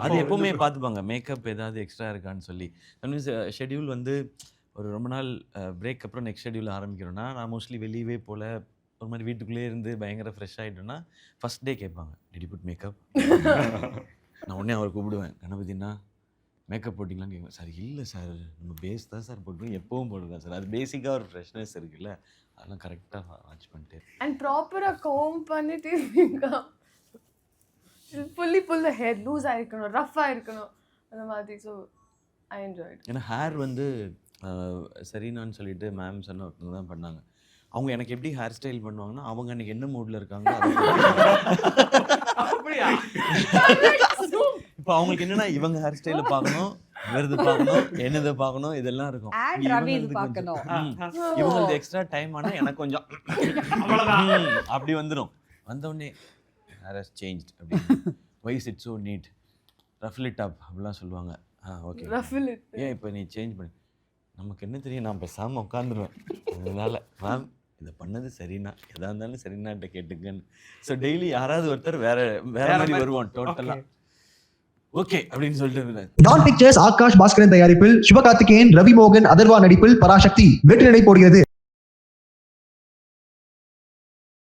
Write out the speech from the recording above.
அது எப்பவுமே பார்த்துப்பாங்க மேக்கப் ஏதாவது எக்ஸ்ட்ரா இருக்கான்னு சொல்லி. மீன்ஸ் ஷெட்யூல் வந்து ஒரு ரொம்ப நாள் பிரேக் அப்புறம் நெக்ஸ்ட் ஷெட்யூல் ஆரம்பிக்கிறோன்னா நான் மோஸ்ட்லி வெளியவே போல் ஒரு மாதிரி வீட்டுக்குள்ளேயே இருந்து பயங்கர ஃப்ரெஷ் ஆகிட்டோன்னா ஃபஸ்ட் டே கேட்பாங்க டிட் யூ புட் மேக்கப். நான் உடனே அவரை கூப்பிடுவேன் கணபதினா மேக்கப் போட்டிங்களான்னு கேட்குவேன். சார் இல்லை சார் நம்ம பேஸ் தான் சார் போட்டுருவோம் எப்பவும் போட்டுருக்கேன் சார். அது பேசிக்காக ஒரு ஃப்ரெஷ்னஸ் இருக்குல்ல அதெல்லாம் கரெக்டாக வாட்ச் பண்ணிட்டு அண்ட் ப்ராப்பராக கோம் பண்ணிட்டு ஃபுல்லி புல் த ஹேர் லூஸாக இருக்கணும் ரஃப்பாக இருக்கணும் அந்த மாதிரி. So I enjoyed. ஏன்னா ஹேர் வந்து சரினான்னு சொல்லிட்டு மேம் சொன்ன ஒருத்தவங்க தான் பண்ணாங்க. அவங்க எனக்கு எப்படி ஹேர் ஸ்டைல் பண்ணுவாங்கன்னா அவங்க அன்றைக்கி என்ன மூடில் இருக்காங்க இப்போ அவங்களுக்கு என்னன்னா இவங்க ஹேர் ஸ்டைலை பார்க்கணும் விருது பார்க்கணும் என்னது பார்க்கணும் இதெல்லாம் இருக்கும். இவங்களுக்கு எக்ஸ்ட்ரா டைம் ஆனால் எனக்கு கொஞ்சம் அப்படி வந்துடும். வந்தோடனே ஹேர் ஹஸ் சேஞ்ச்ட் அப்படின்னு why is it so neat ruffle it up அப்படிலாம் சொல்லுவாங்க. ஓகே ஏன் இப்போ நீ சேஞ்ச் பண்ணி நமக்கு என்ன தெரியும் நான் பேசாமல் உட்காந்துருவேன். அதனால மேம் இதை பண்ணது சரிண்ணா எதாக இருந்தாலும் சரிண்ணாட்ட கேட்டுக்கன்னு. ஸோ டெய்லி யாராவது ஒருத்தர் வேற மாதிரி வருவோம் டோட்டலாக ஓகே அப்படின்னு சொல்லிட்டு. டான் பிக்சர்ஸ் ஆகாஷ் பாஸ்கரன் தயாரிப்பில் சிவகார்த்திகேயன் ரவி மோகன் அதர்வா நடிப்பில் பராசக்தி வெற்றி நடை போடுகிறது.